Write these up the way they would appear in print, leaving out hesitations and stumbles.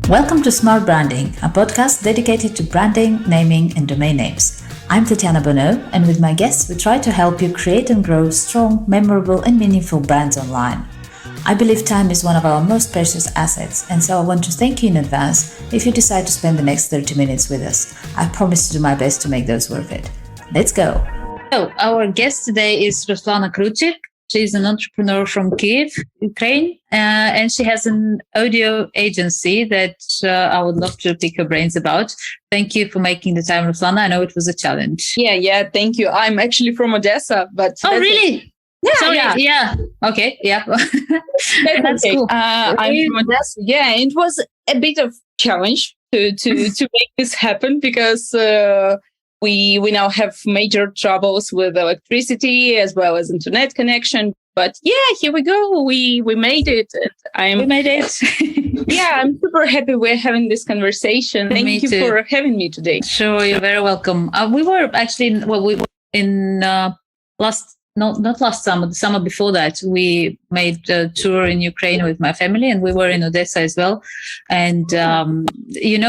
Welcome to Smart Branding, a podcast dedicated to branding, naming, and domain names. I'm Tatiana Bonneau, and with my guests, we try to help you create and grow strong, memorable, and meaningful brands online. I believe time is one of our most precious assets, and so I want to thank you in advance if you decide to spend the next 30 minutes with us. I promise to do my best to make those worth it. Let's go. So, our guest today is Ruslana Kruchek. She's an entrepreneur from Kyiv, Ukraine, and she has an audio agency that I would love to pick her brains about. Thank you for making the time, Ruslana. I know it was a challenge. Yeah, thank you. I'm actually from Odesa, but... Oh, really? Yeah, yeah. Okay, yeah. That's okay. Cool. I'm from Odesa. Yeah, it was a bit of challenge to make this happen because... We now have major troubles with electricity as well as internet connection. But yeah, here we go. We made it. We made it. Yeah, I'm super happy we're having this conversation. Thank you for having me today. Sure, you're very welcome. We were actually, not last summer, the summer before that, we made a tour in Ukraine with my family, and we were in Odesa as well. And,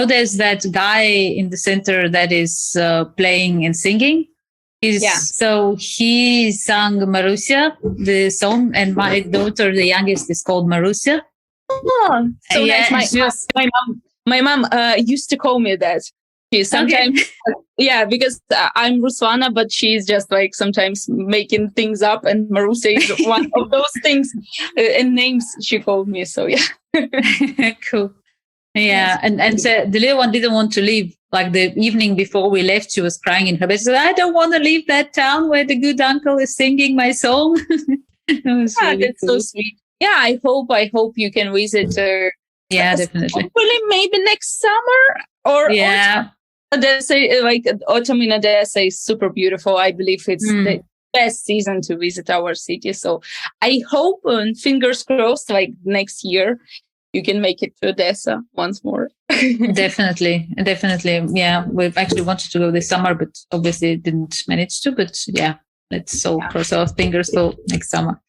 there's that guy in the center that is playing and singing. So he sang Marusia, the song, and my daughter, the youngest, is called Marusia. Oh, so nice. My mom used to call me that. She sometimes, because I'm Ruslana, but she's just like sometimes making things up, and Marusia is one of those things and names she called me. So Cool. Yeah, and so the little one didn't want to leave. Like the evening before we left, she was crying in her bed. She said, "I don't want to leave that town where the good uncle is singing my song." That's cool. So sweet. Yeah, I hope you can visit her. Yeah, definitely. Hopefully, maybe next summer or Odesa, like autumn in Odesa is super beautiful. I believe it's the best season to visit our city. So I hope, and fingers crossed, like next year, you can make it to Odesa once more. Definitely. Yeah, we've actually wanted to go this summer, but obviously didn't manage to. But yeah, let's all cross our fingers for next summer.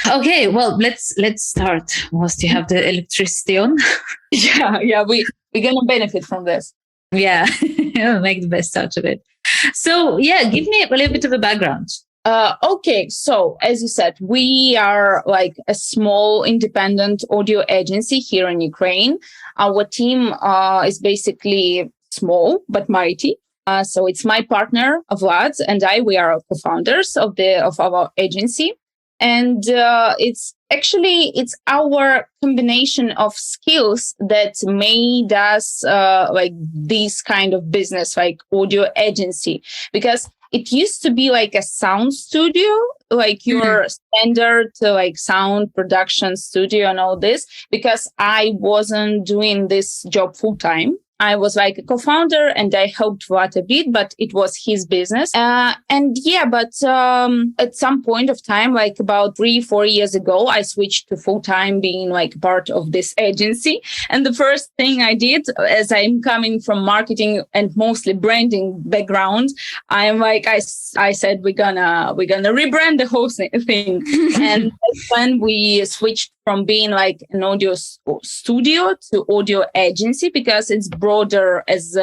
Okay, well, let's start. Whilst you have the electricity on. Yeah, we're gonna benefit from this. Yeah, make the best out of it. So, give me a little bit of a background. Okay, so as you said, we are like a small independent audio agency here in Ukraine. Our team is basically small but mighty. So it's my partner Vlad and I. We are co-founders of our agency. And it's our combination of skills that made us like this kind of business, like audio agency, because it used to be like a sound studio, like your standard like sound production studio and all this, because I wasn't doing this job full time. I was like a co-founder and I helped Vlad a bit, but it was his business. But at some point of time, like about 3-4 years ago, I switched to full-time being like part of this agency. And the first thing I did, as I'm coming from marketing and mostly branding background, I'm like, I said, we're gonna rebrand the whole thing. And when we switched from being like an audio studio to audio agency, because it's broader as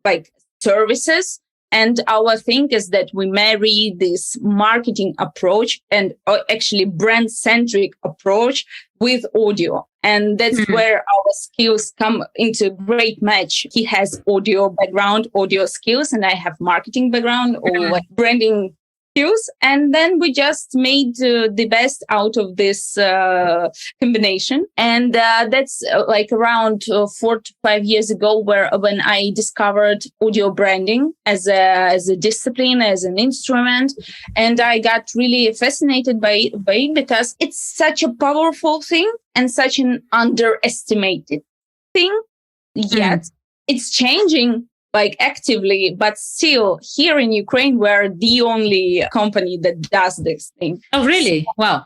like services. And our thing is that we marry this marketing approach and actually brand centric approach with audio. And that's where our skills come into great match. He has audio background, audio skills, and I have marketing background or like branding skills. And then we just made the best out of this combination. And that's like around 4 to 5 years ago, when I discovered audio branding as a discipline, as an instrument. And I got really fascinated by it because it's such a powerful thing and such an underestimated thing. Yet it's changing like actively, but still here in Ukraine, we're the only company that does this thing. Oh, really? Wow.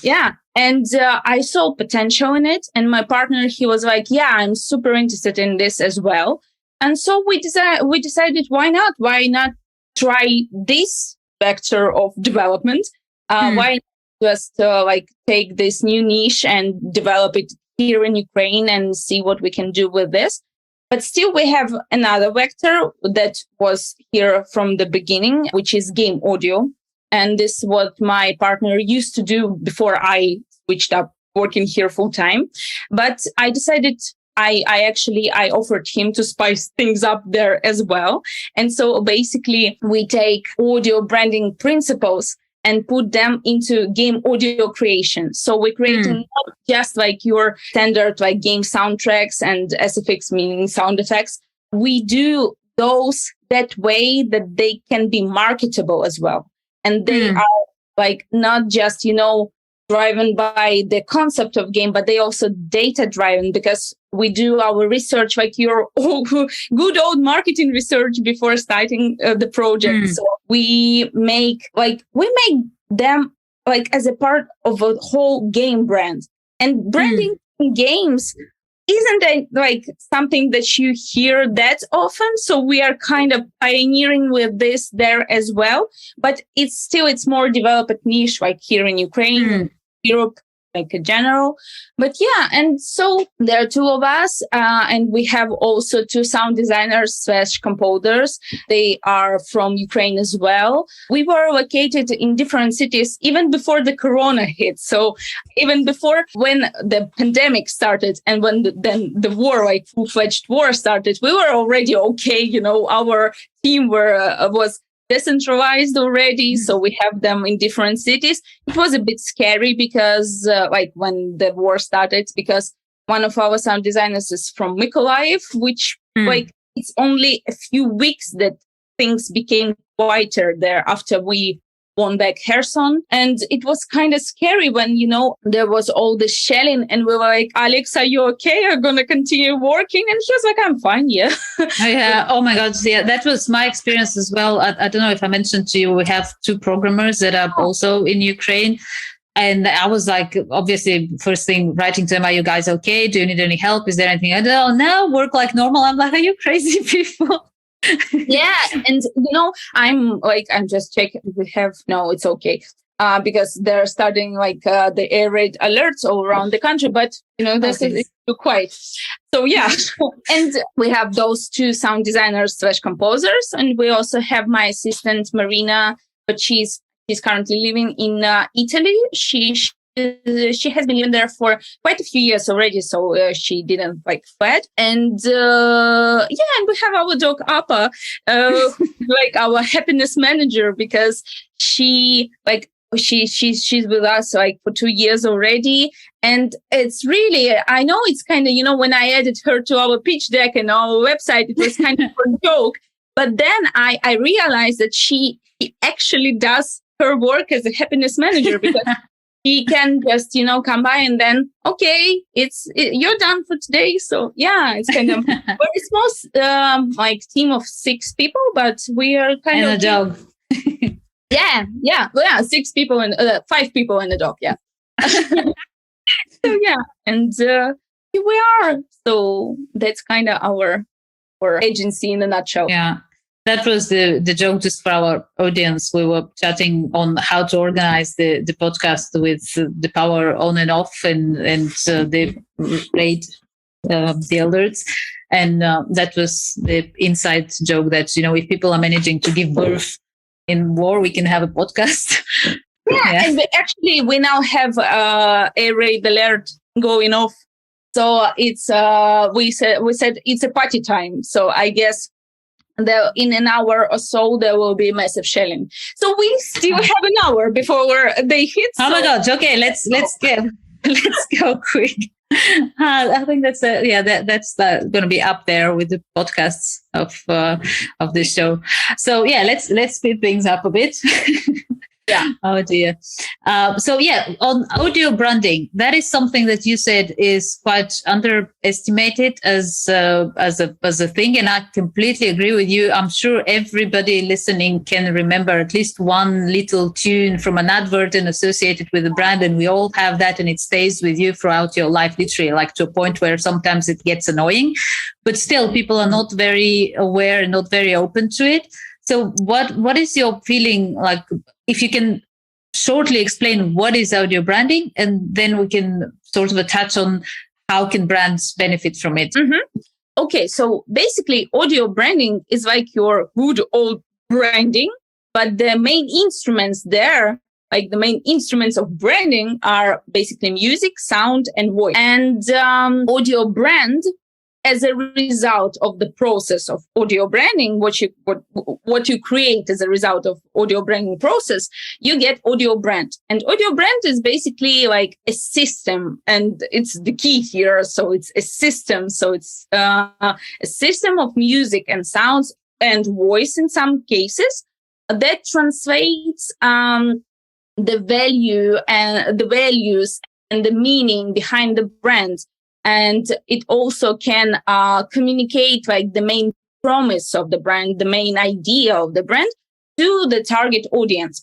Yeah. And I saw potential in it. And my partner, he was like, yeah, I'm super interested in this as well. And so we decided, why not? Why not try this vector of development? Why not just like take this new niche and develop it here in Ukraine and see what we can do with this. But still, we have another vector that was here from the beginning, which is game audio. And this is what my partner used to do before I switched up working here full time. But I decided I offered him to spice things up there as well. And so basically we take audio branding principles and put them into game audio creation. So we're creating not just like your standard like game soundtracks and SFX, meaning sound effects. We do those that way that they can be marketable as well. And they are like not just, driven by the concept of game, but they also data driven, because we do our research, like your good old marketing research before starting the project. So we make them like as a part of a whole game brand. And branding in games isn't like something that you hear that often. So we are kind of pioneering with this there as well. But it's more developed niche, like here in Ukraine, Europe, like a general. But yeah, and so there are two of us, and we have also two sound designers / composers. They are from Ukraine as well. We were located in different cities even before the corona hit. So even before when the pandemic started and when then the war, like full-fledged war started, we were already okay. Our team was decentralized already. So we have them in different cities. It was a bit scary because like when the war started, because one of our sound designers is from Mykolaiv, which like it's only a few weeks that things became quieter there after we won back Kherson. And it was kind of scary when, there was all the shelling and we were like, Alex, are you okay? Are you going to continue working? And he was like, I'm fine. Yeah. Oh, yeah. Oh my God. Yeah, that was my experience as well. I don't know if I mentioned to you, we have two programmers that are also in Ukraine. And I was like, obviously, first thing, writing to them, are you guys okay? Do you need any help? Is there anything? I don't know, work like normal. I'm like, are you crazy people? Yeah. And, I'm just checking. It's okay. Because they're starting like the air raid alerts all around the country. But, this is too quiet. So, yeah. And we have those two sound designers / composers. And we also have my assistant, Marina, but she's currently living in Italy. She has been living there for quite a few years already, so she didn't fled. And and we have our dog Appa, like our happiness manager, because she's with us for 2 years already. And it's really, I know it's kind of, when I added her to our pitch deck and our website, it was kind of a joke. But then I realized that she actually does her work as a happiness manager, because he can just, come by and then, okay, you're done for today. So yeah, it's kind of very small, team of 6 people, but we are kind of a dog. Yeah. 6 people and 5 people and a dog. Yeah. So yeah, and here we are. So that's kind of our agency in a nutshell. Yeah. That was the joke just for our audience. We were chatting on how to organize the podcast with the power on and off and the rate, the alerts. And that was the inside joke that, if people are managing to give birth in war, we can have a podcast. Yeah. And we now have a raid alert going off. So it's, we said it's a party time. So I guess in an hour or so, there will be massive shelling. So we still have an hour before they hit. Oh my God. Okay. Let's go quick. I think that's going to be up there with the podcasts of this show. So yeah, let's speed things up a bit. Yeah. Oh dear. So yeah, on audio branding, that is something that you said is quite underestimated as a thing, and I completely agree with you. I'm sure everybody listening can remember at least one little tune from an advert and associated with a brand, and we all have that, and it stays with you throughout your life, literally, like to a point where sometimes it gets annoying, but still people are not very aware and not very open to it. So what is your feeling like? If you can shortly explain what is audio branding, and then we can sort of touch on how can brands benefit from it? Okay, so basically audio branding is like your good old branding, but the main instruments there, like the main instruments of branding, are basically music, sound, and voice. And audio brand, as a result of the process of audio branding, what you create as a result of audio branding process, you get audio brand. And audio brand is basically like a system, and it's the key here. So it's a system. So it's a system of music and sounds and voice in some cases that translates the value and the values and the meaning behind the brand. And it also can communicate like the main promise of the brand, the main idea of the brand to the target audience.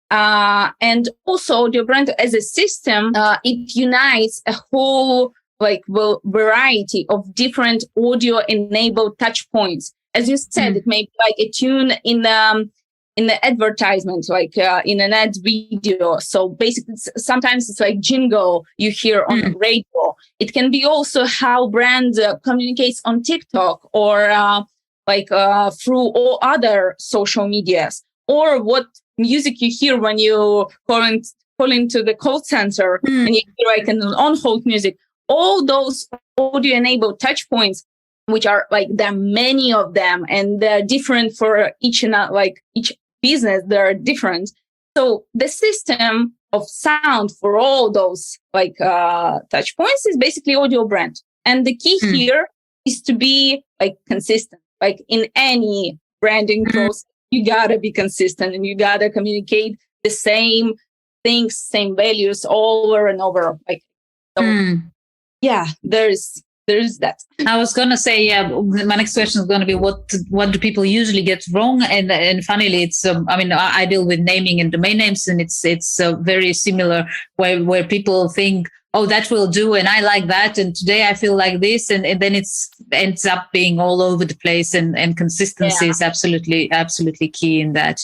And also audio brand as a system, it unites a whole variety of different audio enabled touch points. As you said, it may be like a tune in the advertisement, in an ad video. So basically, sometimes it's like jingle you hear on the radio. It can be also how brand communicates on TikTok or through all other social medias, or what music you hear when you call into the call center and you hear like an on-hold music. All those audio-enabled touch points, which are like there are many of them, and they're different for each business, they're different. So the system of sound for all those touch points is basically audio brand. And the key here is to be like consistent. Like in any branding process, you gotta be consistent and you gotta communicate the same things, same values over and over. There's that. I was going to say, my next question is going to be what do people usually get wrong? And funnily, it's I deal with naming and domain names, and it's very similar where people think, oh, that will do, and I like that, and today I feel like this, and then it ends up being all over the place, and consistency is absolutely key in that.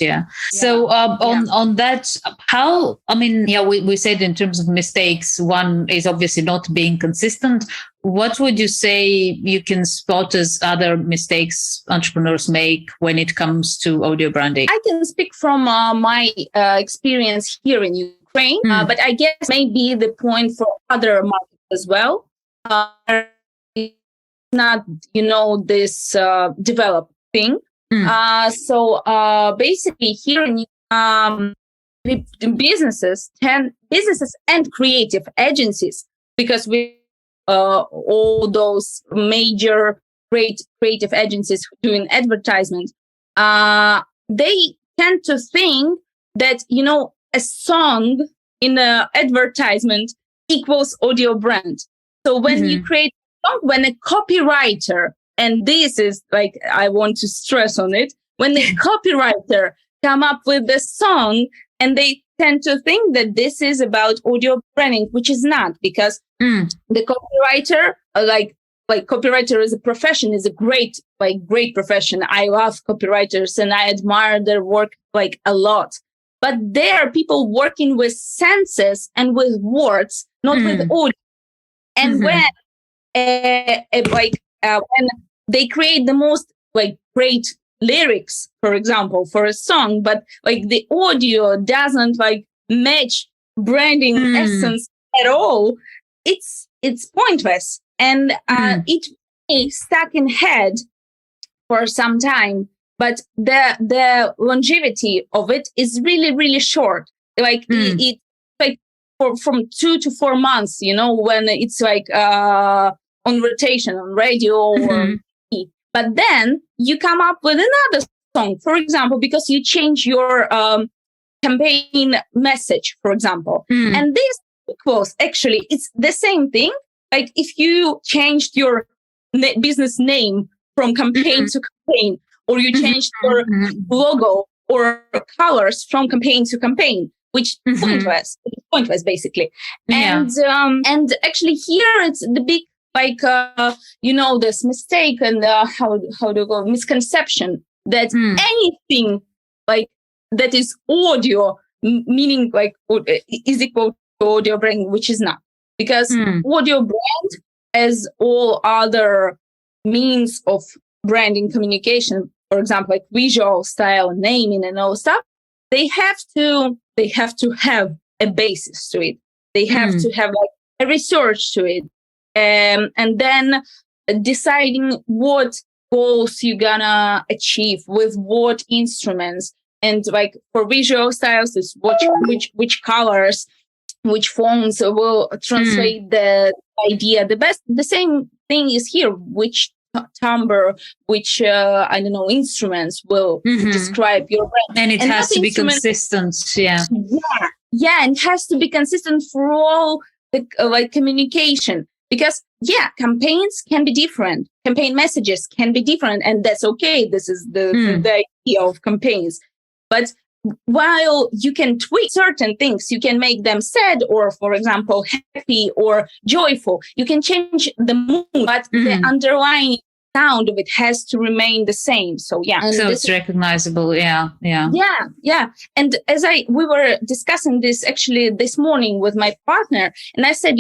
So on that, how we said in terms of mistakes, one is obviously not being consistent. What would you say you can spot as other mistakes entrepreneurs make when it comes to audio branding? I can speak from my experience here in Ukraine, but I guess maybe the point for other markets as well. It's not, this developed thing. So basically here in businesses and creative agencies, because we all those major great creative agencies doing advertisement, they tend to think that, a song in an advertisement equals audio brand. So when you create a song, when a copywriter, and this is I want to stress on it, when the copywriter come up with the song, and they tend to think that this is about audio branding, which is not, because the copywriter, copywriter as a profession is a great profession. I love copywriters and I admire their work a lot. But they are people working with senses and with words, not with audio. And when they create the most great lyrics, for example, for a song, but the audio doesn't match branding essence at all, it's pointless, and it may stuck in head for some time, but the longevity of it is really, really short. It's from 2 to 4 months, when it's on rotation on radio or TV. But then you come up with another song, for example, because you change your campaign message, for example. And this equals, actually, it's the same thing. If you changed your business name from campaign to campaign, or you changed your logo or colors from campaign to campaign, which is pointless, basically. And actually here it's the big, this mistake and how do you go, misconception that anything that is audio, meaning is equal to audio branding, which is not. Because audio brand as all other means of branding communication, for example, like visual style, naming, and all stuff, they have to have a basis to it. They have to have like a research to it, and then deciding what goals you're gonna achieve with what instruments. And like for visual styles, is which colors, which fonts will translate the idea the best. The same thing is here, which timbre, which instruments will describe your brand. And it has to be consistent. Yeah, and it has to be consistent for all the communication, because campaigns can be different, campaign messages can be different, and that's okay. This is the idea of campaigns. But while you can tweak certain things, you can make them sad, or, for example, happy or joyful. You can change the mood, but the underlying sound of it has to remain the same. So so it's recognizable. Yeah. And as we were discussing this actually this morning with my partner, and I said,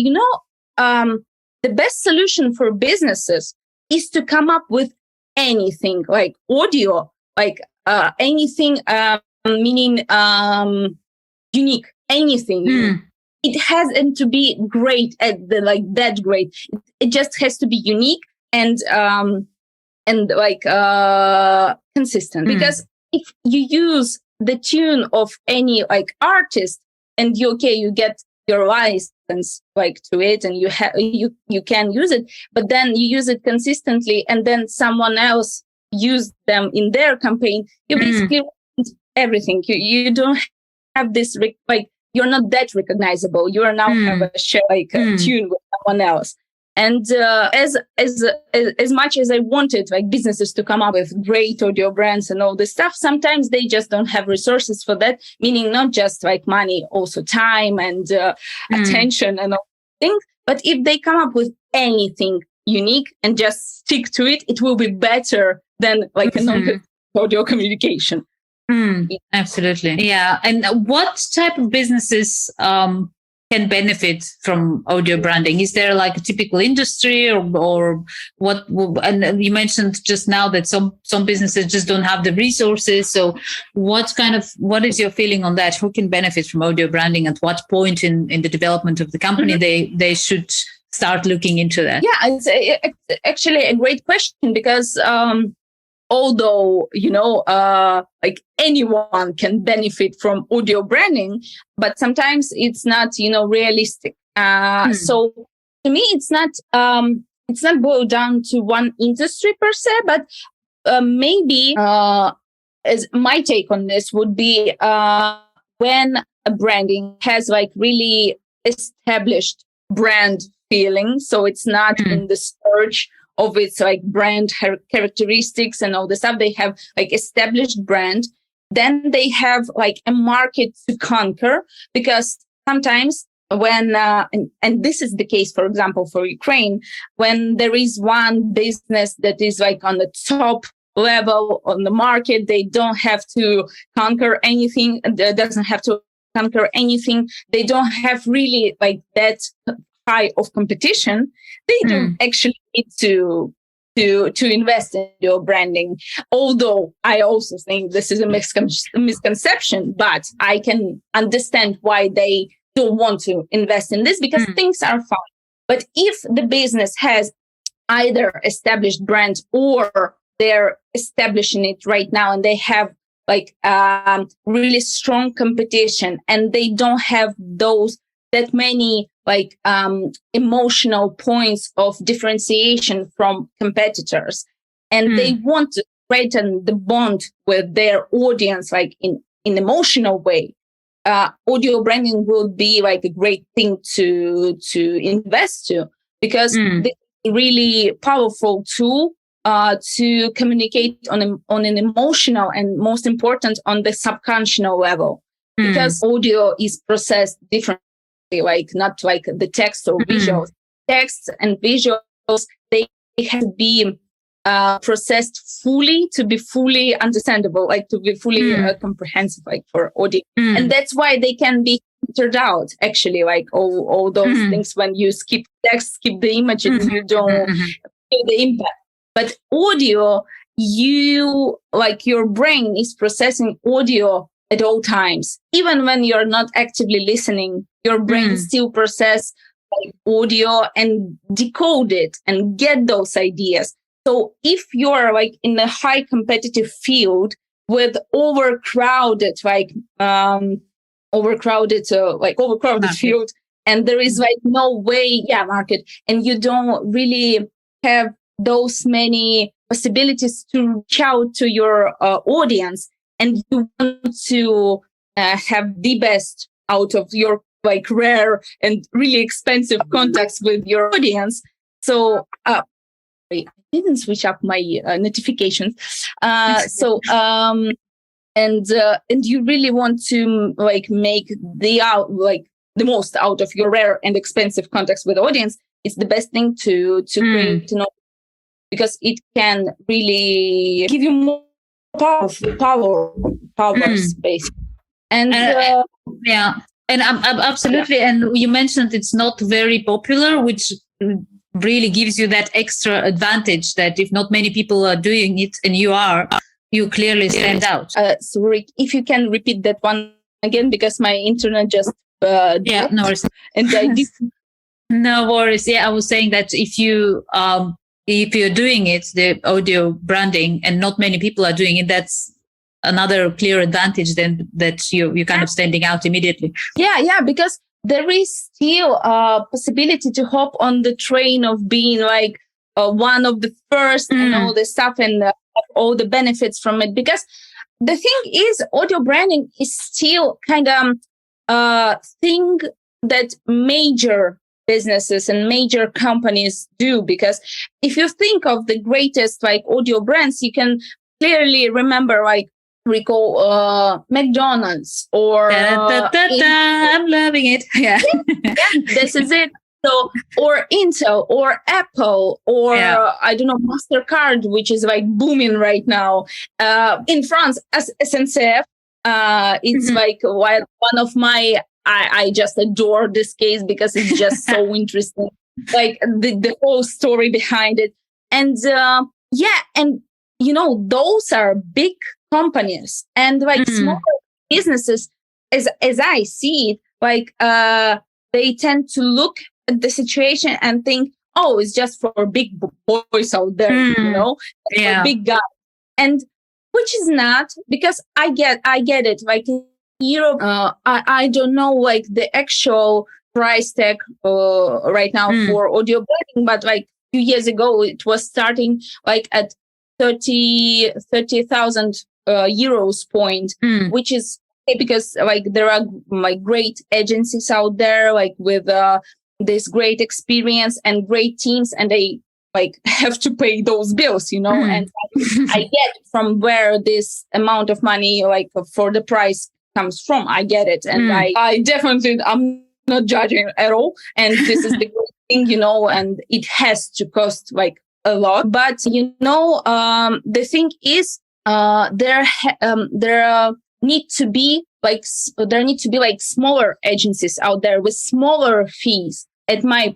the best solution for businesses is to come up with anything like audio, like anything, meaning unique, anything. It hasn't to be great at that great. It just has to be unique and consistent. Because if you use the tune of any artist, and you get your license to it, and you can use it, but then you use it consistently, and then someone else use them in their campaign, you basically everything. You don't have this you're not that recognizable. You are now have a tune with someone else. And as much as I wanted businesses to come up with great audio brands and all this stuff, sometimes they just don't have resources for that. Meaning not just money, also time and attention and all things. But if they come up with anything unique and just stick to it, it will be better than an audio communication. Absolutely. Yeah. And what type of businesses can benefit from audio branding? Is there a typical industry or what? And you mentioned just now that some businesses just don't have the resources. So what is your feeling on that? Who can benefit from audio branding? At what point in the development of the company they should start looking into that? Yeah, it's actually a great question, because although, anyone can benefit from audio branding, but sometimes it's not, realistic. So to me, it's not boiled down to one industry per se, but maybe as my take on this would be when a branding has really established brand feeling. So it's not in the search of its brand characteristics and all the stuff. They have established brand. Then they have a market to conquer, because sometimes when, and this is the case, for example, for Ukraine, when there is one business that is on the top level on the market, they don't have to conquer anything. Doesn't have to conquer anything. They don't have really that high of competition. They don't actually need to invest in your branding. Although I also think this is a misconception, but I can understand why they don't want to invest in this, because things are fine. But if the business has either established brand or they're establishing it right now, and they have really strong competition, and they don't have that many emotional points of differentiation from competitors, and they want to strengthen the bond with their audience in emotional way, audio branding will be a great thing to invest to, because it's a really powerful tool to communicate on an emotional, and most important on the subconscious level, because audio is processed differently. Not the text or visuals. Texts and visuals, they have to be processed fully to be fully understandable, like to be fully comprehensive, like for audio. And that's why they can be filtered out, actually, like all those things when you skip text, skip the image, and you don't feel the impact. But audio, you, like, your brain is processing audio at all times. Even when you're not actively listening, your brain still process like audio and decode it and get those ideas. So if you're like in a high competitive field with overcrowded field, and there is like no way, market, and you don't really have those many possibilities to reach out to your audience, and you want to have the best out of your like rare and really expensive contacts with your audience. So I didn't switch up my notifications. And you really want to like make the most out of your rare and expensive contacts with the audience. It's the best thing to create, because it can really give you more powers, basically. And absolutely. Yeah. And you mentioned it's not very popular, which really gives you that extra advantage that if not many people are doing it and you clearly stand out. Sorry, if you can repeat that one again, because my internet just no worries. And I did. No worries. I was saying that if you're doing it, the audio branding, and not many people are doing it, that's another clear advantage then that you're kind of standing out immediately. Yeah, because there is still a possibility to hop on the train of being like one of the first and all the stuff and all the benefits from it. Because the thing is, audio branding is still kind of a thing that major businesses and major companies do. Because if you think of the greatest like audio brands, you can clearly remember recall McDonald's or I'm loving it. Yeah, this is it. So, or Intel or Apple or I don't know, MasterCard, which is like booming right now. In France, as SNCF, it's like one of my. I just adore this case because it's just so interesting. Like the whole story behind it, and and those are big companies, and like small businesses, as I see it, like they tend to look at the situation and think, oh, it's just for big boys out there, for big guys, and which is not, because I get it. Like in Europe, I don't know like the actual price tag right now for audio branding, but like a few years ago it was starting like at 30,000 euros point, which is okay, because like there are like great agencies out there like with this great experience and great teams, and they like have to pay those bills, and I get from where this amount of money like for the price comes from. I get it, and I definitely, I'm not judging at all, and this is the great thing, and it has to cost like a lot. But the thing is, there need to be like smaller agencies out there with smaller fees. From my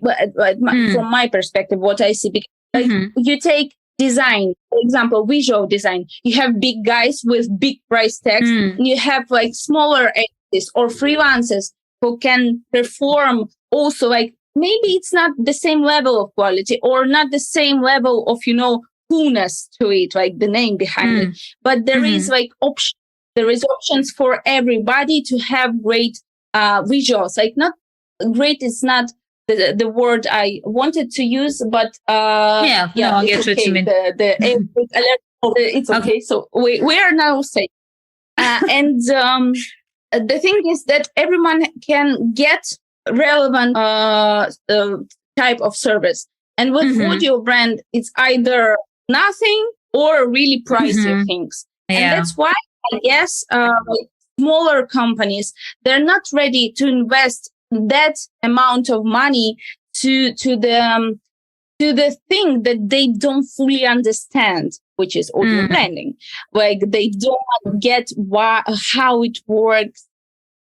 perspective, what I see, because you take design, for example, visual design, you have big guys with big price tags, and you have like smaller agencies or freelancers who can perform also, like maybe it's not the same level of quality or not the same level of coolness to it, like the name behind it, but there is like there is options for everybody to have great visuals. Like, not great is not the word I wanted to use, but I get what you mean. It's okay. So we are now safe. And the thing is that everyone can get relevant type of service. And with audio brand, it's either nothing or really pricey things. And that's why I guess smaller companies, they're not ready to invest that amount of money to the to the thing that they don't fully understand, which is audio branding. Like they don't get how it works,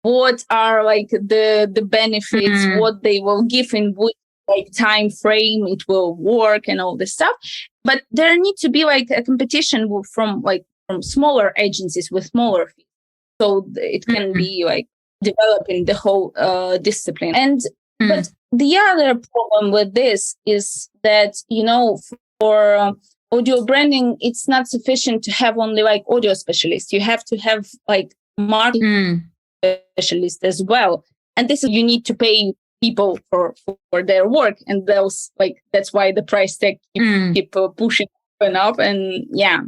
what are like the benefits, what they will give in what like time frame it will work and all this stuff. But there need to be like a competition from smaller agencies with smaller fees, so it can be like developing the whole discipline. And but the other problem with this is that, for audio branding, it's not sufficient to have only like audio specialists. You have to have like marketing specialists as well. And this is, you need to pay people for their work. And that's why the price tag keep pushing up. And yeah,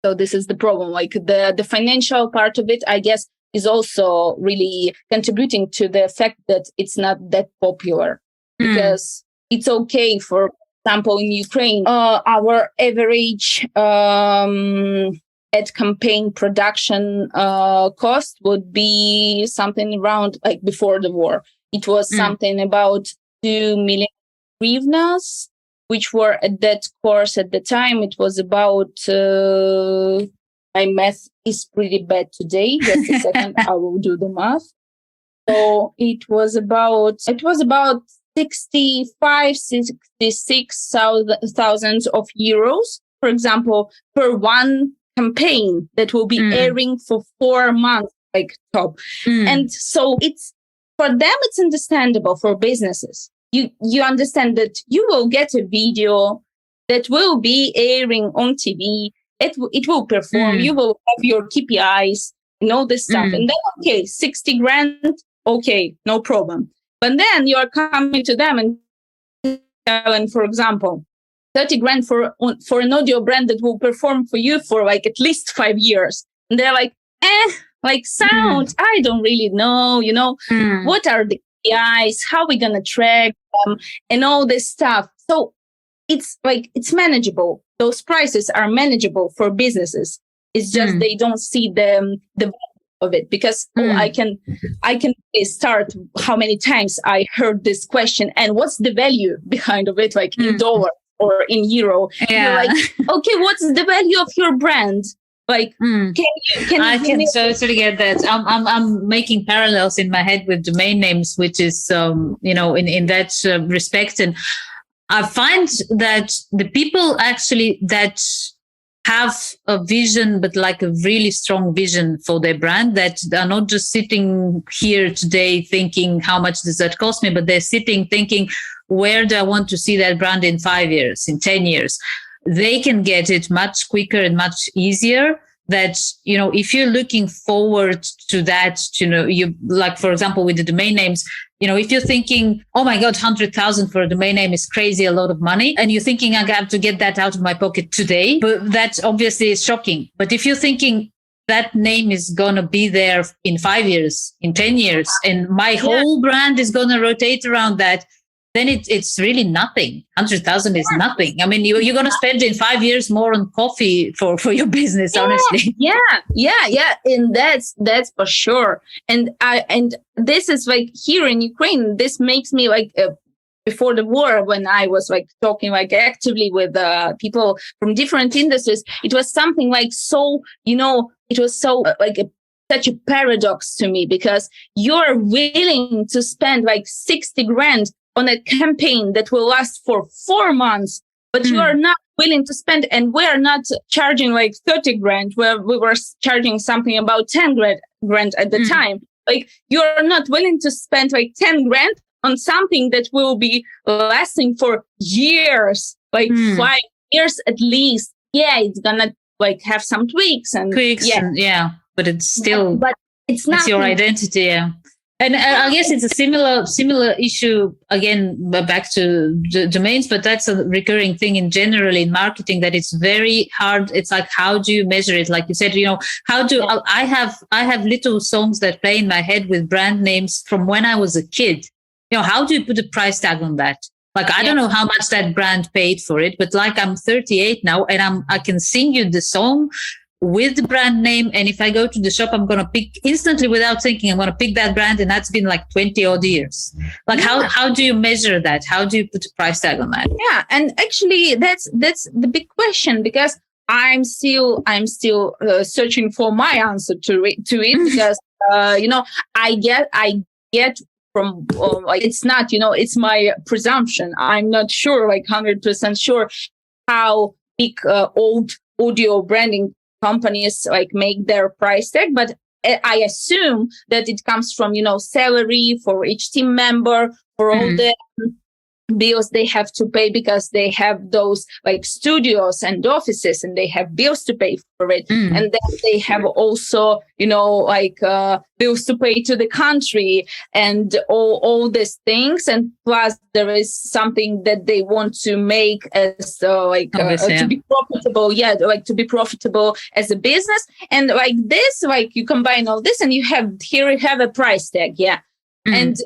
so this is the problem. Like the financial part of it, I guess, is also really contributing to the fact that it's not that popular, because it's okay. For example, in Ukraine, our average ad campaign production cost would be something around, like before the war, it was something about 2 million hryvnias, which were at that course at the time, it was about my math is pretty bad today. Just a second, I will do the math. So it was about 66,000 of euros, for example, per one campaign that will be airing for 4 months, like top. And so it's, for them, it's understandable. For businesses, you understand that you will get a video that will be airing on TV. It will perform. You will have your KPIs and all this stuff. And then, okay, 60 grand. Okay, no problem. But then you are coming to them and telling, for example, 30 grand for an audio brand that will perform for you for like at least 5 years. And they're like, like sound, I don't really know, what are the KPIs, how are we going to track them and all this stuff. So it's like, it's manageable. Those prices are manageable for businesses. It's just they don't see the value of it, because I can start how many times I heard this question and what's the value behind of it, like in dollar or in euro. You're like, okay, what's the value of your brand? Like, can I can totally get that. I'm making parallels in my head with domain names, which is in that respect. And I find that the people actually that have a vision, but like a really strong vision for their brand, that are not just sitting here today thinking, how much does that cost me? But they're sitting thinking, where do I want to see that brand in 5 years, in 10 years? They can get it much quicker and much easier. That, if you're looking forward to that, you like, for example, with the domain names, if you're thinking, oh my God, 100,000 for a domain name is crazy, a lot of money. And you're thinking, I have to get that out of my pocket today. But that obviously is shocking. But if you're thinking that name is going to be there in 5 years, in 10 years, and my whole brand is going to rotate around that, then it's really nothing. 100,000 is nothing. I mean, you're going to spend in 5 years more on coffee for your business, honestly. Yeah. And that's for sure. And this is like here in Ukraine, this makes me like, before the war, when I was like talking like actively with people from different industries, it was something like, so, it was so such a paradox to me, because you're willing to spend like 60 grand on a campaign that will last for 4 months, but you are not willing to spend, and we're not charging like 30 grand, where we were charging something about 10 grand at the time. Like, you're not willing to spend like 10 grand on something that will be lasting for years, like 5 years at least. Yeah, it's gonna like have some tweaks, but it's still, but it's your identity. Yeah. And I guess it's a similar issue, again, back to the domains, but that's a recurring thing in general in marketing, that it's very hard. It's like, how do you measure it? Like you said, I have little songs that play in my head with brand names from when I was a kid. How do you put a price tag on that? Like, I don't know how much that brand paid for it, but like, I'm 38 now and I can sing you the song with the brand name. And if I go to the shop, I'm going to pick instantly without thinking, I'm going to pick that brand. And that's been like 20 odd years. Like how do you measure that? How do you put a price tag on that? Yeah. And actually that's the big question, because I'm still searching for my answer to it because, I get from, like, it's not, it's my presumption. I'm not sure, like 100% sure how big old audio branding companies like make their price tag, but I assume that it comes from, salary for each team member, for all the bills they have to pay, because they have those like studios and offices and they have bills to pay for it. And then they have also, bills to pay to the country and all these things. And plus there is something that they want to make as to be profitable. Yeah. Like to be profitable as a business. And like this, like you combine all this and you have a price tag. Yeah. And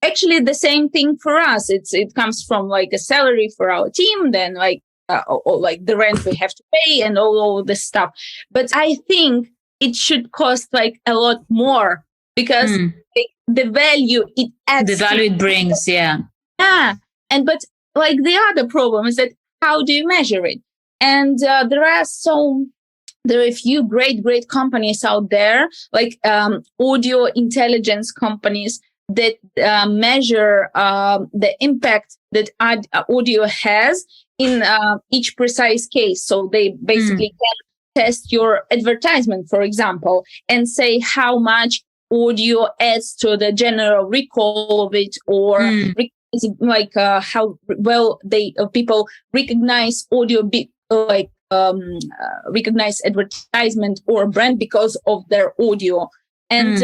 actually the same thing for us. It comes from like a salary for our team, then like the rent we have to pay and all this stuff. But I think it should cost like a lot more, because the value it adds, the value it brings. Yeah. But like the other problem is that how do you measure it? And there are a few great companies out there, like audio intelligence companies that measure the impact that audio has in each precise case. So they basically can test your advertisement, for example, and say how much audio adds to the general recall of it, or how well people recognize audio, recognize advertisement or brand because of their audio. And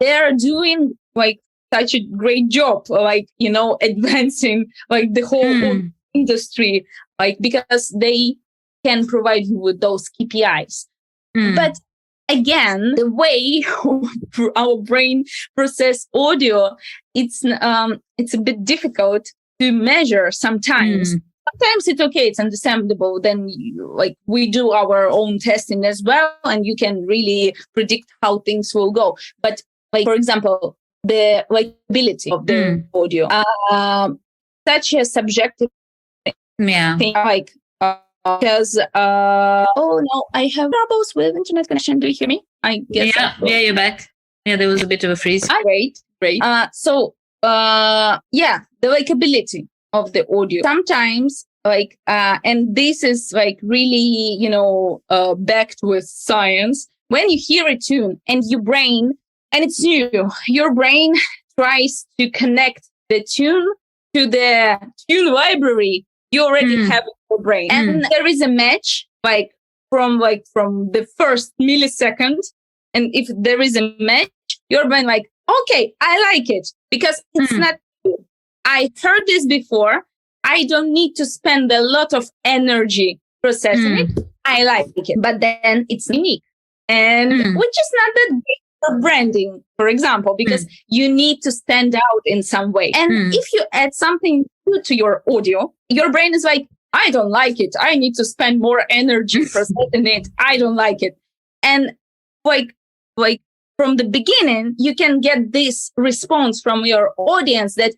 they're doing like such a great job, advancing like the whole industry, like because they can provide you with those KPIs. But again, the way our brain process audio, it's a bit difficult to measure sometimes. Sometimes it's okay, it's understandable. Then we do our own testing as well, and you can really predict how things will go. But like, for example, the likability of the audio, such a subjective thing, because oh no, I have troubles with internet connection. Do you hear me? I guess. Yeah, you're back. Yeah, there was a bit of a freeze. Great. So the likability of the audio. Sometimes and this is like really, backed with science. When you hear a tune and your brain, and it's new, your brain tries to connect the tune to the tune library you already have in your brain. And there is a match from the first millisecond. And if there is a match, your brain okay, I like it, because it's not, I heard this before. I don't need to spend a lot of energy processing it. I like it. But then it's unique. And which is not that great for branding, for example, because you need to stand out in some way. And if you add something new to your audio, your brain is like, I don't like it. I need to spend more energy processing it. I don't like it. And like from the beginning, you can get this response from your audience that,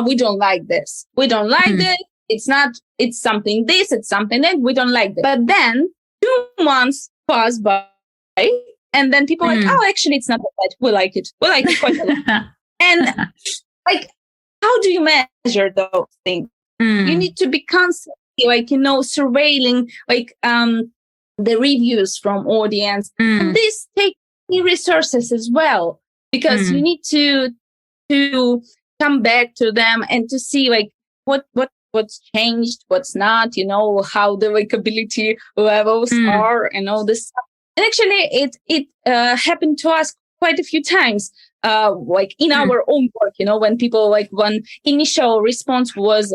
we don't like this. We don't like this. It's something this, it's something that, we don't like this. But then 2 months pass by, and then people are like, oh, actually, it's not that bad. We like it. We like it quite a lot. And how do you measure those things? You need to be constantly surveilling the reviews from audience. And this takes resources as well, because you need to come back to them and to see what's changed, what's not, how the likability levels are and all this stuff. And actually it happened to us quite a few times, in our own work, when people one initial response was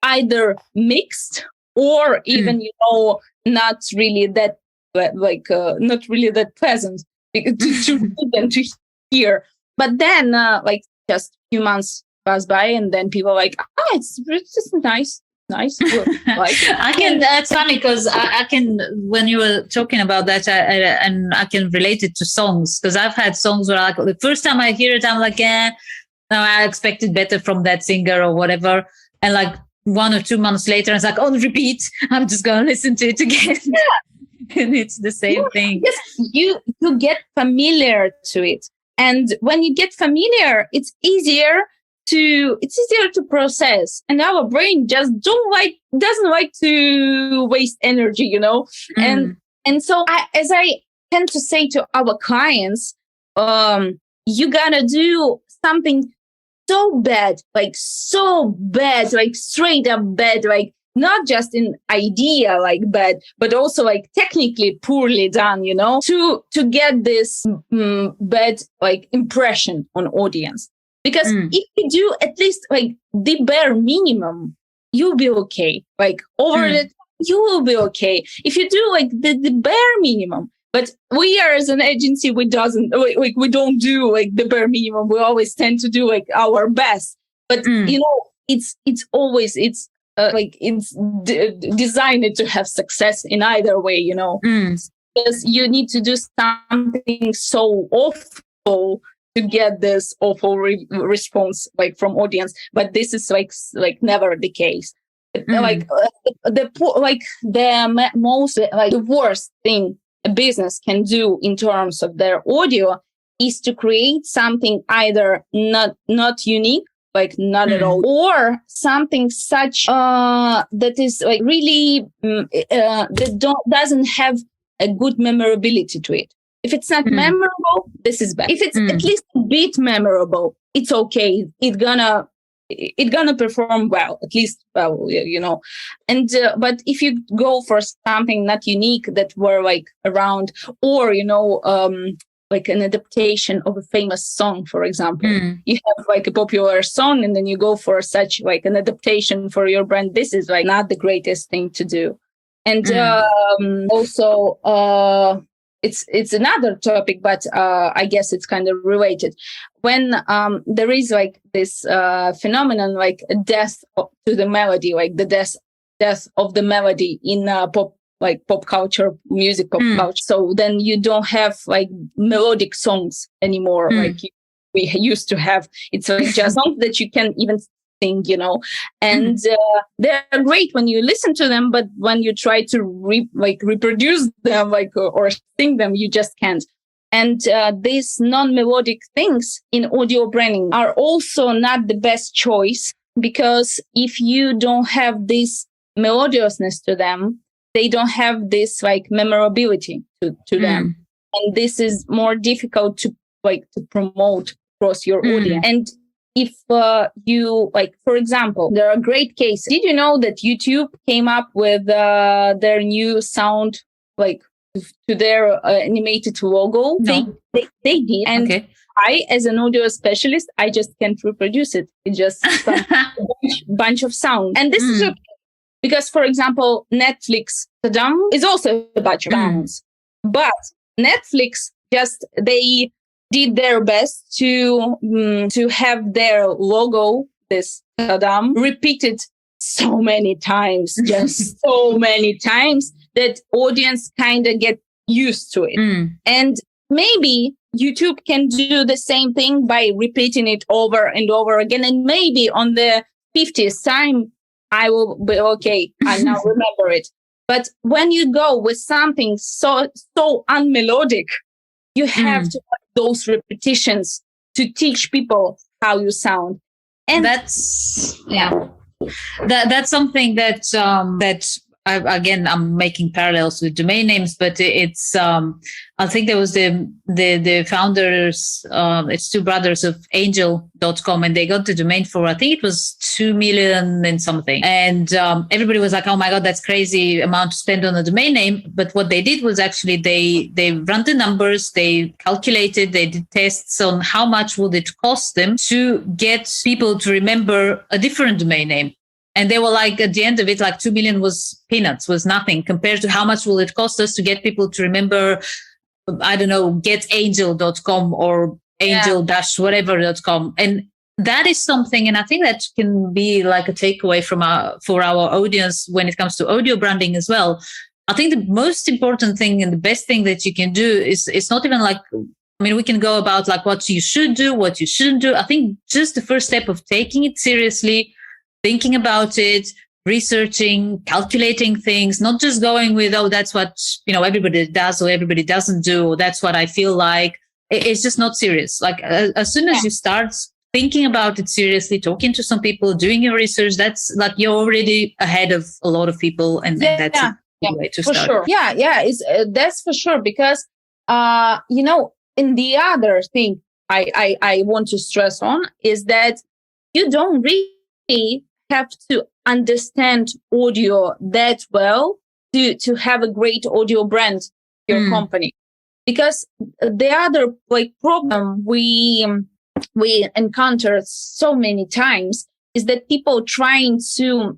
either mixed or even, not really that pleasant to hear. But then just a few months pass by, and then people are like, it's just nice. Nice. Like, I can. That's funny because I can. When you were talking about that, and I can relate it to songs because I've had songs where like the first time I hear it, I'm like, no, I expected better from that singer or whatever, and like 1 or 2 months later, it's like on repeat. I'm just gonna listen to it again, and it's the same thing. Yes, you get familiar to it, and when you get familiar, it's easier to process, and our brain just doesn't like to waste energy, and so as I tend to say to our clients, you gotta do something so bad, like straight up bad, like not just in idea like bad, but also like technically poorly done, to get this bad like impression on audience. Because if you do at least like the bare minimum, you'll be okay. Like over it, you will be okay. If you do like the bare minimum, but we are as an agency, we don't do like the bare minimum. We always tend to do like our best. But it's always designed to have success in either way. Because you need to do something so awful to get this awful response like from audience, but this is like never the case. Like the worst thing a business can do in terms of their audio is to create something either not unique, like not at all, or something such that is like really that doesn't have a good memorability to it. If it's not memorable, this is bad. If it's at least a bit memorable, it's okay. It's gonna perform well, at least well, And but if you go for something not unique that were like around, or like an adaptation of a famous song, for example, you have like a popular song, and then you go for such like an adaptation for your brand. This is like not the greatest thing to do. And also. It's another topic, but I guess it's kind of related. When there is like this phenomenon, like a death to the melody, like the death of the melody in pop culture, music pop culture. So then you don't have like melodic songs anymore, like we used to have. It's like just songs that you can even sing, and they're great when you listen to them, but when you try to reproduce them or sing them, you just can't. And these non-melodic things in audio branding are also not the best choice, because if you don't have this melodiousness to them, they don't have this like memorability to them, and this is more difficult to promote across your audience. And if you for example, there are great cases. Did you know that YouTube came up with their new sound, to their animated logo? No. They did. And I, as an audio specialist, I just can't reproduce it. It's just a bunch of sound. And this is okay. Because, for example, Netflix is also a bunch of sounds. But Netflix they did their best to have their logo, this Saddam, repeated so many times, just so many times, that audience kind of get used to it. And maybe YouTube can do the same thing by repeating it over and over again. And maybe on the 50th time, I will be okay. I now remember it. But when you go with something so unmelodic, you have to have those repetitions to teach people how you sound. And that's something that I'm making parallels with domain names, but it's I think there was the founders, it's two brothers of angel.com, and they got the domain for, I think it was 2 million and something. And everybody was like, oh my God, that's crazy amount to spend on a domain name. But what they did was actually they run the numbers, they calculated, they did tests on how much would it cost them to get people to remember a different domain name. And they were like, at the end of it, like 2 million was peanuts, was nothing compared to how much will it cost us to get people to remember, I don't know, getangel.com or angel-whatever.com. And that is something, and I think that can be like a takeaway for our audience when it comes to audio branding as well. I think the most important thing and the best thing that you can do is it's not even like, I mean, we can go about like what you should do, what you shouldn't do. I think just the first step of taking it seriously, thinking about it, researching, calculating things, not just going with, oh, that's what, everybody does or everybody doesn't do, or that's what I feel like. It's just not serious. Like as soon as you start thinking about it seriously, talking to some people, doing your research, that's like you're already ahead of a lot of people. And that's a good way to for start. Sure. Yeah, that's for sure. Because, in the other thing I want to stress on is that you don't really have to understand audio that well to have a great audio brand for your company. Because the other problem we encounter so many times is that people trying to,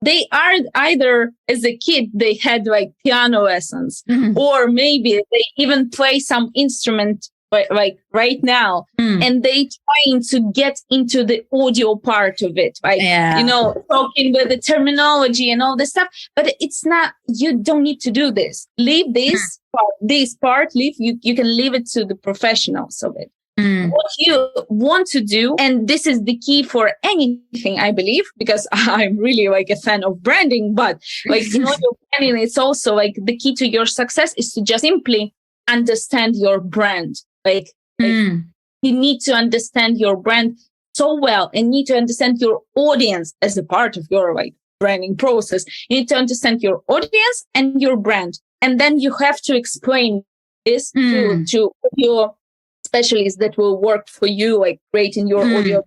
they are either as a kid, they had like piano lessons, or maybe they even play some instrument like right now, and they trying to get into the audio part of it, talking with the terminology and all this stuff. But it's not, you don't need to do this. Leave this part, you can leave it to the professionals of it. What you want to do, and this is the key for anything, I believe, because I'm really like a fan of branding, but like your branding, it's also like the key to your success is to just simply understand your brand. Like you need to understand your brand so well, and need to understand your audience as a part of your branding process. You need to understand your audience and your brand, and then you have to explain this to your specialists that will work for you, like creating your audio.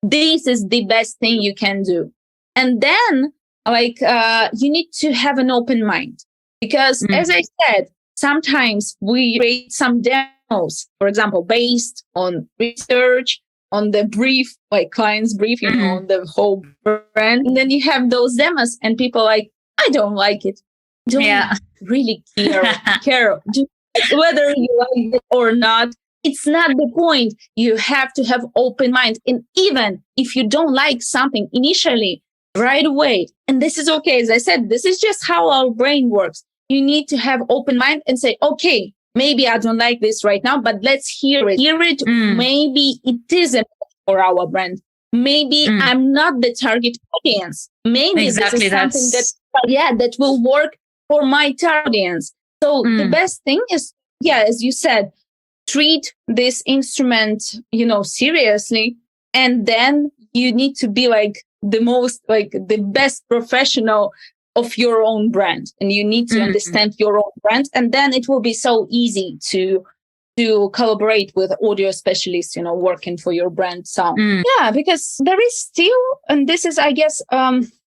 This is the best thing you can do. And then you need to have an open mind, because as I said, sometimes we create some demos, for example, based on research, on the brief, like client's brief, on the whole brand. And then you have those demos and people I don't like it. Don't really care whether you like it or not. It's not the point. You have to have open mind. And even if you don't like something initially, right away, and this is okay, as I said, this is just how our brain works. You need to have open mind and say, okay, maybe I don't like this right now, but let's hear it. Maybe it isn't for our brand. Maybe I'm not the target audience. Maybe this is something that will work for my target audience. So the best thing is, as you said, treat this instrument, seriously. And then you need to be the best professional of your own brand. And you need to understand your own brand. And then it will be so easy to collaborate with audio specialists, working for your brand sound. Because there is still, and this is, I guess,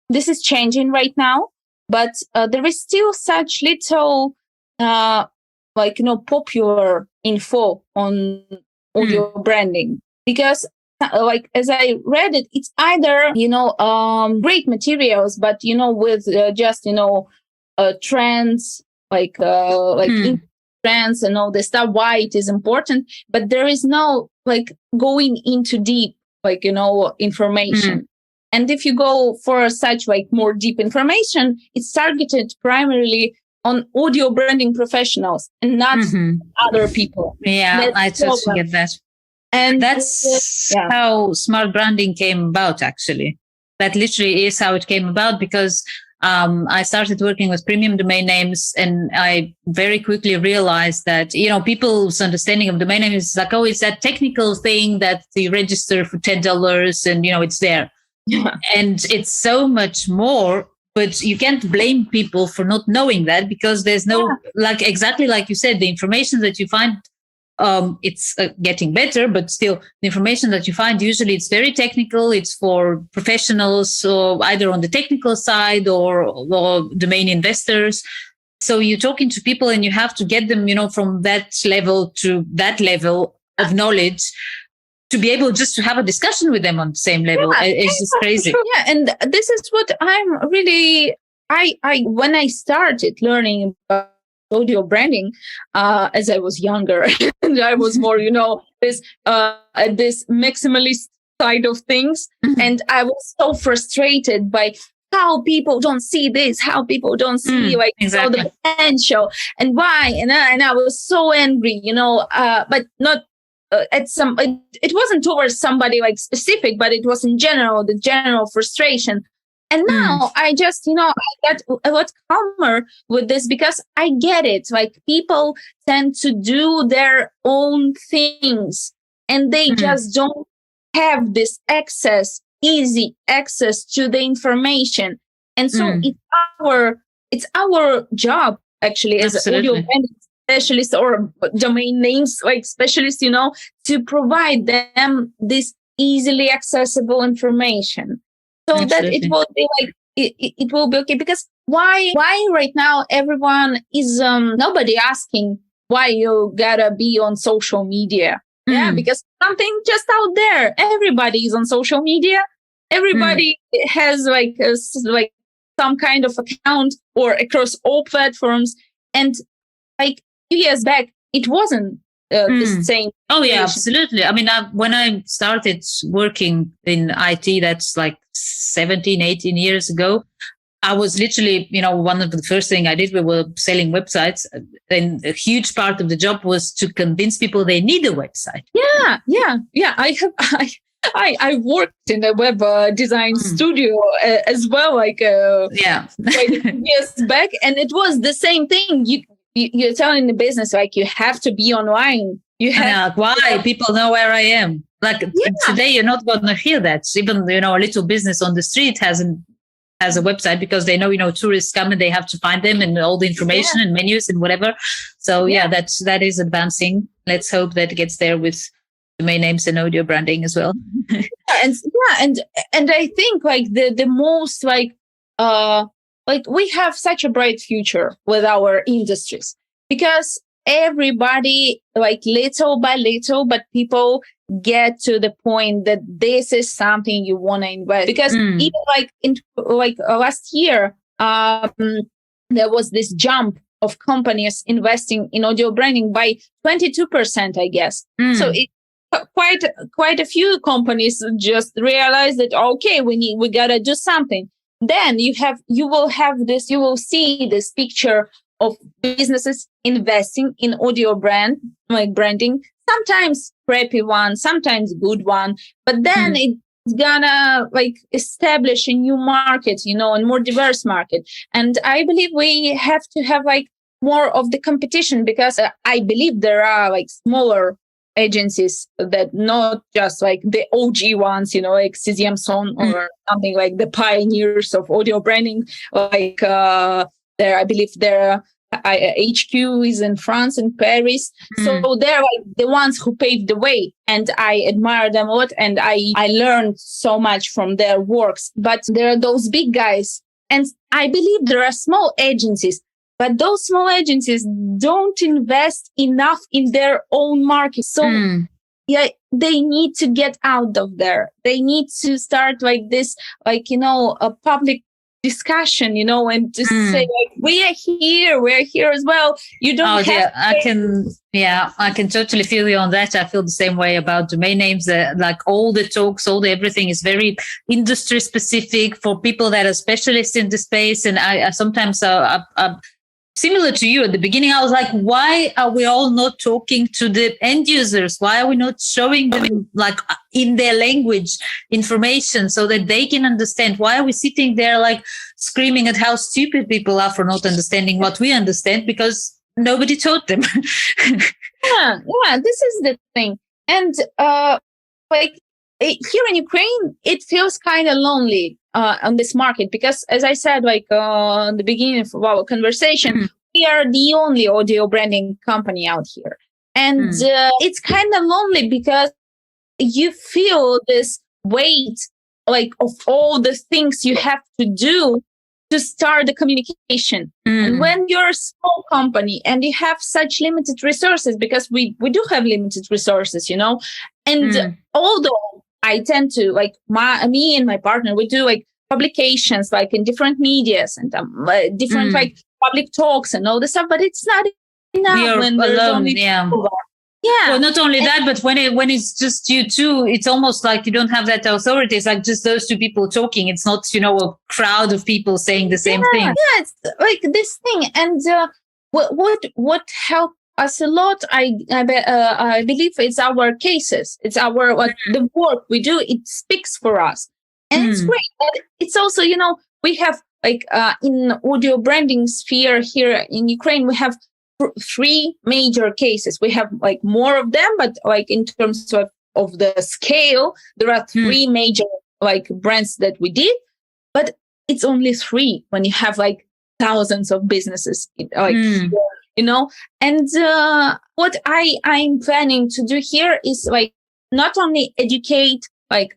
this is changing right now, but there is still such little, popular info on audio branding, because as I read it, it's either, great materials, but, with just, trends, trends and all this stuff, why it is important, but there is no going into deep, information. And if you go for such more deep information, it's targeted primarily on audio branding professionals and not other people. I totally get that. And that's how smart branding came about, actually. That literally is how it came about, because I started working with premium domain names, and I very quickly realized that, people's understanding of domain names is like, oh, it's that technical thing that you register for $10 and, it's there. And it's so much more. But you can't blame people for not knowing that, because there's no, exactly like you said, the information that you find, it's getting better, but still the information that you find, usually it's very technical. It's for professionals, so either on the technical side or domain investors. So you're talking to people and you have to get them, from that level to that level of knowledge, to be able just to have a discussion with them on the same level. It's just crazy. Yeah. And this is what I'm really, when I started learning about audio branding, as I was younger, and I was more, this maximalist side of things. And I was so frustrated by how people don't see this, how people don't see exactly. the potential, and why. And I was so angry, but not it wasn't towards somebody like specific, but it was in general, the general frustration. And now I just, I get a lot calmer with this because I get it. Like people tend to do their own things and they just don't have this easy access to the information. And so it's our job actually as audio branding specialists or domain names like specialists, to provide them this easily accessible information. So that it will be like it will be okay. Because why right now everyone is nobody asking why you gotta be on social media. Yeah, because something just out there. Everybody is on social media. Everybody has like some kind of account or across all platforms. And like 2 years back, it wasn't the same. Oh yeah, absolutely. I mean, when I started working in IT, that's like 17, 18 years ago, I was literally, one of the first thing I did, we were selling websites, and a huge part of the job was to convince people they need a website. Yeah. I worked in a web design studio as well, like years back, and it was the same thing. You're telling the business like you have to be online. You have why people know where I am. Like today, you're not going to hear that. Even a little business on the street has a website because they know tourists come and they have to find them and all the information and menus and whatever. So that is advancing. Let's hope that it gets there with domain names and audio branding as well. and I think like the most like we have such a bright future with our industries because everybody like little by little, but people get to the point that this is something you want to invest because even like in last year there was this jump of companies investing in audio branding by 22%, I guess. So it quite a few companies just realized that okay, we gotta do something. Then you will see this picture of businesses investing in audio branding, sometimes crappy one, sometimes good one, but then it's gonna like establish a new market, a more diverse market. And I believe we have to have like more of the competition because I believe there are like smaller agencies that not just like the OG ones, like CCM Son or something like the pioneers of audio branding, like I believe their HQ is in France, in Paris. So they're like the ones who paved the way, and I admire them a lot, and I learned so much from their works. But there are those big guys, and I believe there are small agencies, but those small agencies don't invest enough in their own market. So they need to get out of there. They need to start like this, like, a public discussion, and just say like, we're here as well. You don't have I can totally feel you on that. I feel the same way about domain names. Like all the talks, all the everything is very industry specific for people that are specialists in the space. And I sometimes similar to you at the beginning, I was like, why are we all not talking to the end users? Why are we not showing them like in their language information so that they can understand? Why are we sitting there like screaming at how stupid people are for not understanding what we understand? Because nobody taught them. This is the thing. And here in Ukraine, it feels kind of lonely on this market because, as I said, like in the beginning of our conversation, we are the only audio branding company out here. And it's kind of lonely because you feel this weight like of all the things you have to do to start the communication. And when you're a small company and you have such limited resources, because we do have limited resources, and although I tend to like me and my partner, we do like publications like in different medias and different like public talks and all this stuff, but it's not enough when there's only Yeah. Well, not only that, but when it's just you two, it's almost like you don't have that authority. It's like just those two people talking. It's not, a crowd of people saying the same thing. Yeah, it's like this thing. And what helped us a lot, I believe, it's our cases. It's our the work we do. It speaks for us, and it's great. But it's also, we have in audio branding sphere here in Ukraine, we have three major cases. We have more of them, but in terms of the scale, there are three major brands that we did, but it's only three when you have thousands of businesses, here, and what I'm planning to do here is not only educate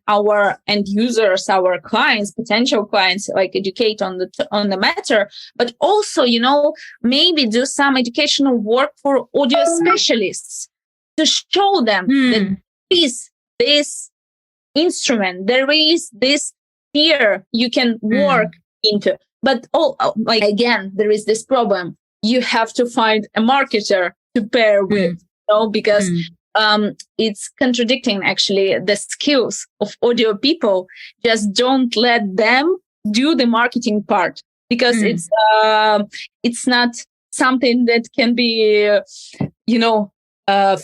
our end users, our clients, potential clients, educate on the matter, but also, maybe do some educational work for audio specialists to show them that there is this instrument, there is this sphere you can work into. But again, there is this problem. You have to find a marketer to pair with, because it's contradicting actually the skills of audio people. Just don't let them do the marketing part, because it's not something that can be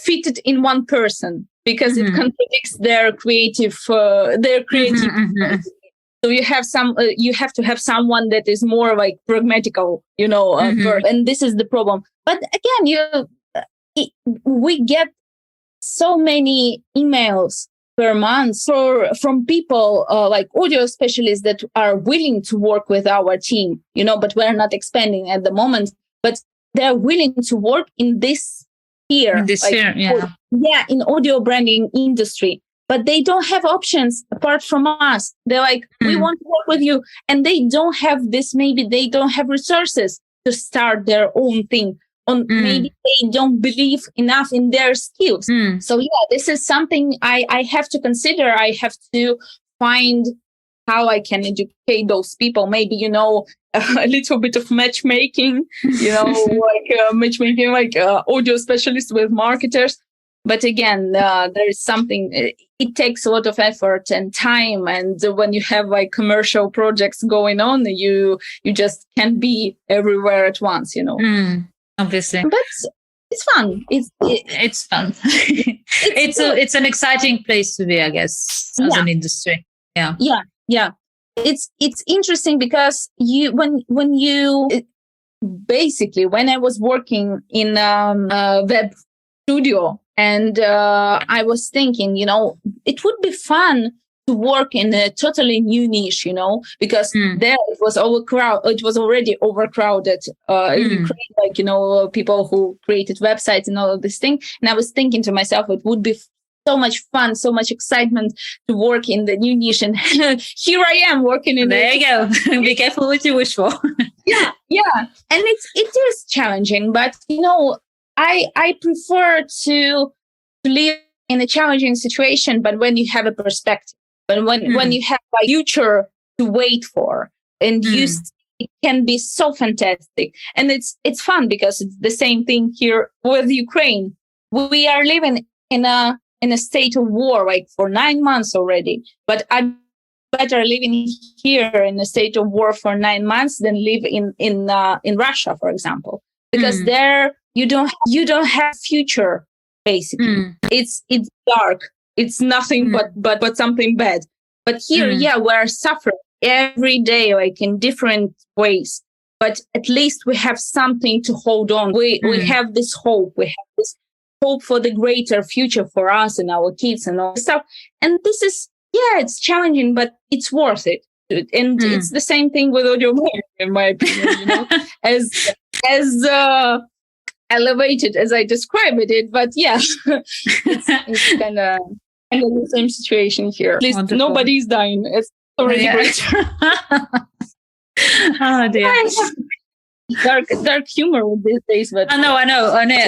fitted in one person, because it contradicts their creative so you have to have someone that is more pragmatical, and this is the problem. But again, we get so many emails per month from people audio specialists that are willing to work with our team, but we're not expanding at the moment, but they're willing to work in this sphere. In this sphere, in audio branding industry. But they don't have options apart from us. They're we want to work with you. And they don't have this, maybe they don't have resources to start their own thing. Maybe they don't believe enough in their skills. So this is something I have to consider. I have to find how I can educate those people. Maybe, a little bit of matchmaking, matchmaking, audio specialists with marketers. But again, there is something, it takes a lot of effort and time. And when you have commercial projects going on, you just can't be everywhere at once, Obviously. But it's fun. It's fun. It's an exciting place to be, I guess, as an industry. Yeah. Yeah. It's interesting because when I was working in a web studio, and I was thinking, it would be fun to work in a totally new niche, because there it was overcrowded. It was already overcrowded in Ukraine, people who created websites and all of this thing. And I was thinking to myself, it would be so much fun, so much excitement to work in the new niche. And here I am working in. There you go. Be careful what you wish for. Yeah. And it is challenging, but I prefer to live in a challenging situation, but when you have a perspective, but when you have a future to wait for, and it can be so fantastic. And it's fun because it's the same thing here with Ukraine. We are living in a state of war for 9 months already, but I'm better living here in a state of war for 9 months than live in Russia, for example, because there you don't have future, basically. It's dark. It's nothing but something bad. But here, we're suffering every day, in different ways. But at least we have something to hold on. We have this hope. We have this hope for the greater future for us and our kids and all this stuff. And this is, it's challenging, but it's worth it. And it's the same thing with audio, in my opinion, as elevated as I described it, but it's kind of the same situation here. At least nobody's dying. It's already great. Oh dear. Dark humor with these days, but I know.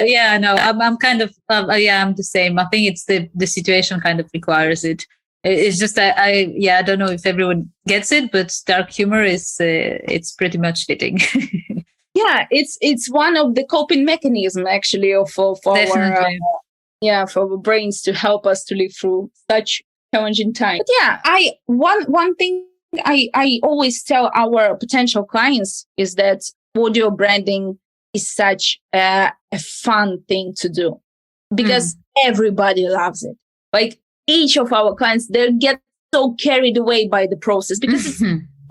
Yeah, I know. I'm kind of I'm the same. I think it's the situation kind of requires it. It's just that I don't know if everyone gets it, but dark humor is it's pretty much fitting. Yeah, it's one of the coping mechanism actually of our for our brains to help us to live through such challenging time. But yeah, one thing I always tell our potential clients is that audio branding is such a fun thing to do because everybody loves it. Like each of our clients, they get so carried away by the process because it's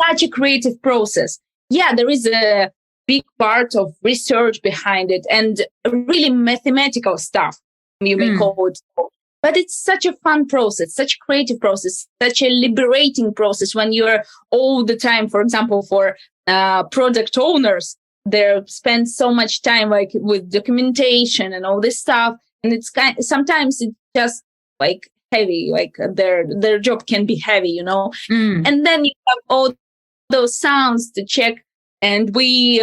such a creative process. Yeah, there is a big part of research behind it and really mathematical stuff, you may call it. But it's such a fun process, such a creative process, such a liberating process when you're all the time, for example, for product owners, they spend so much time like with documentation and all this stuff. And it's sometimes it's just like heavy, like their job can be heavy, you know. And then you have all those sounds to check. And we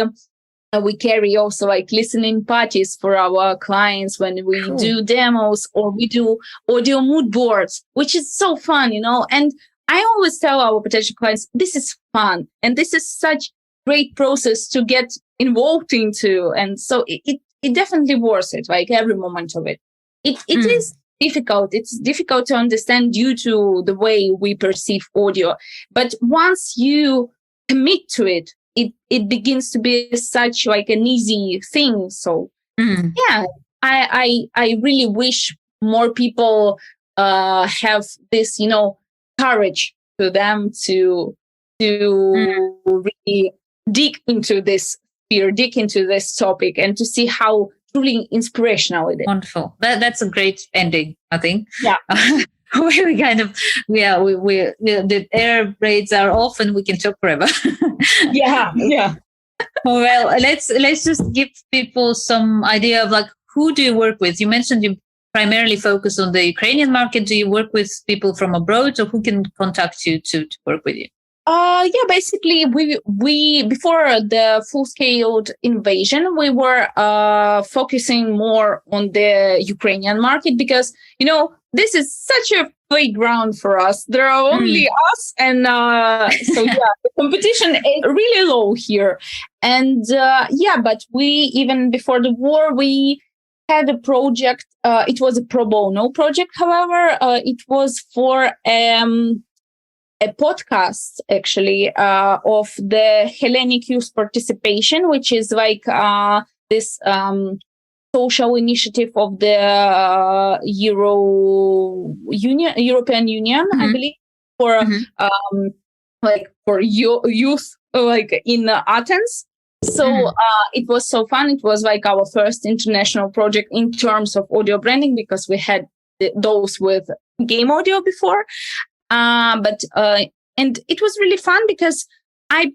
carry also like listening parties for our clients when we do demos or we do audio mood boards, which is so fun, you know. And I always tell our potential clients, this is fun. And this is such great process to get involved into. And so it definitely worth it, like every moment of it. It is difficult. It's difficult to understand due to the way we perceive audio. But once you commit to it, it begins to be such like an easy thing. So yeah, I really wish more people have this, you know, courage to them to really dig into this sphere, dig into this topic, and to see how truly inspirational it is. Wonderful. That's a great ending, I think. Yeah. we kind of the air raids are off and we can talk forever. yeah. Well, let's just give people some idea of like, who do you work with? You mentioned you primarily focus on the Ukrainian market. Do you work with people from abroad, or who can contact you to work with you? Basically we before the full-scale invasion, we were focusing more on the Ukrainian market because, you know, this is such a playground for us. There are only us, and so yeah, the competition is really low here. And but we, even before the war, we had a project. It was a pro bono project. However, it was for a podcast actually of the Hellenic Youth Participation, which is like this social initiative of the European Union, I believe, for like for youth, like in Athens. So it was so fun. It was like our first international project in terms of audio branding, because we had those with game audio before. And it was really fun because I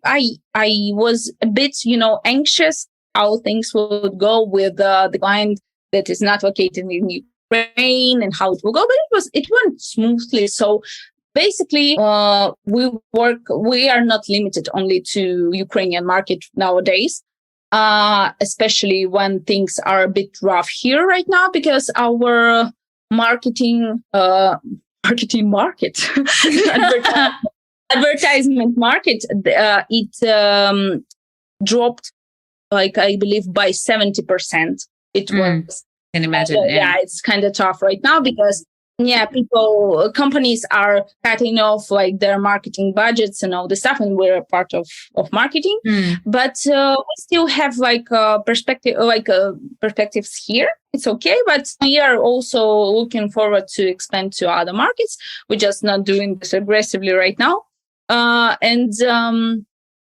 was a bit, you know, anxious how things would go with the client that is not located in Ukraine and how it will go, but it went smoothly. So basically, we are not limited only to Ukrainian market nowadays, especially when things are a bit rough here right now, because our marketing market, advertisement market, it dropped, like, I believe by 70%. It was, can imagine. Yeah, it's kind of tough right now because companies are cutting off like their marketing budgets and all this stuff, and we're a part of marketing. But we still have perspectives here. It's okay, but we are also looking forward to expand to other markets. We're just not doing this aggressively right now.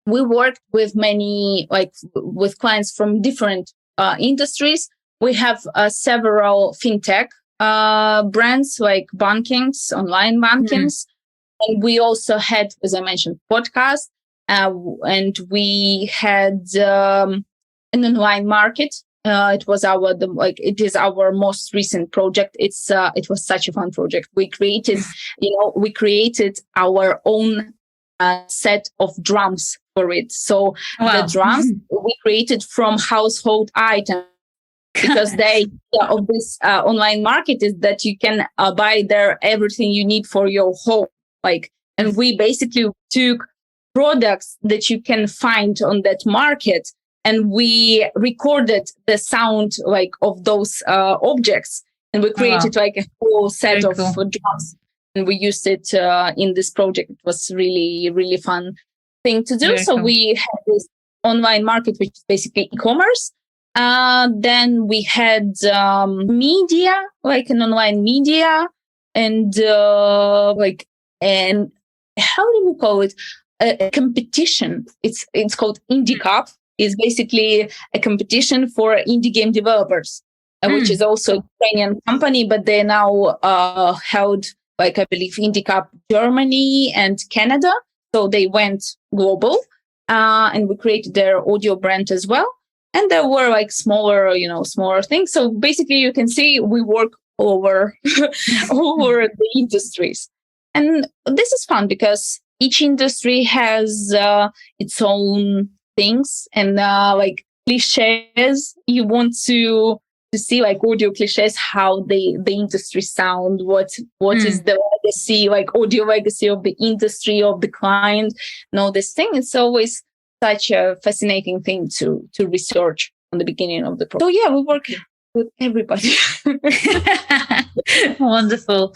We worked with many, with clients from different industries. We have several fintech brands like bankings, online bankings. And we also had, as I mentioned, podcasts. And we had an online market. It was it is our most recent project. It was such a fun project. We created, we created our own set of drums for it. So the drums we created from household items, because they of this online market is that you can buy there everything you need for your home. And we basically took products that you can find on that market, and we recorded the sound of those objects, And we created like a whole set of drafts, and we used it in this project. It was really, really fun thing to do. So we had this online market, which is basically e-commerce. Then we had media, like an online media, and and how do we call it? A competition. It's called Indie Cup. It's basically a competition for indie game developers, which is also a Ukrainian company, but they now held, like, I believe, Indie Cup Germany and Canada. So they went global, and we created their audio brand as well. And there were like smaller things. So basically, you can see we work over over the industries, and this is fun because each industry has its own things and like cliches. You want to see like audio cliches, how the industry sound, what is the legacy, like audio legacy of the industry, of the client, and all this thing. It's always such a fascinating thing to research on the beginning of the project. So yeah, we work with everybody. Wonderful.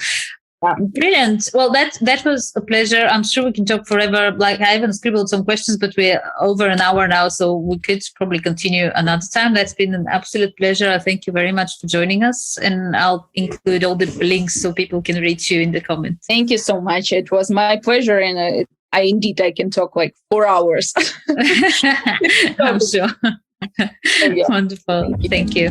Brilliant. Well, that was a pleasure. I'm sure we can talk forever. Like, I haven't scribbled some questions, but we're over an hour now, so we could probably continue another time. That's been an absolute pleasure. I thank you very much for joining us, and I'll include all the links so people can reach you in the comments. Thank you so much. It was my pleasure, and I can talk like 4 hours. I'm sure. Wonderful. Thank you.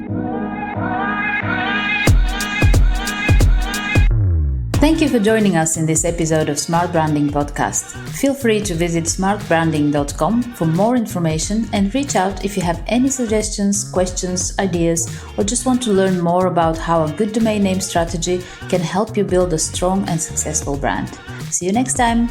Thank you for joining us in this episode of Smart Branding Podcast. Feel free to visit smartbranding.com for more information and reach out if you have any suggestions, questions, ideas, or just want to learn more about how a good domain name strategy can help you build a strong and successful brand. See you next time.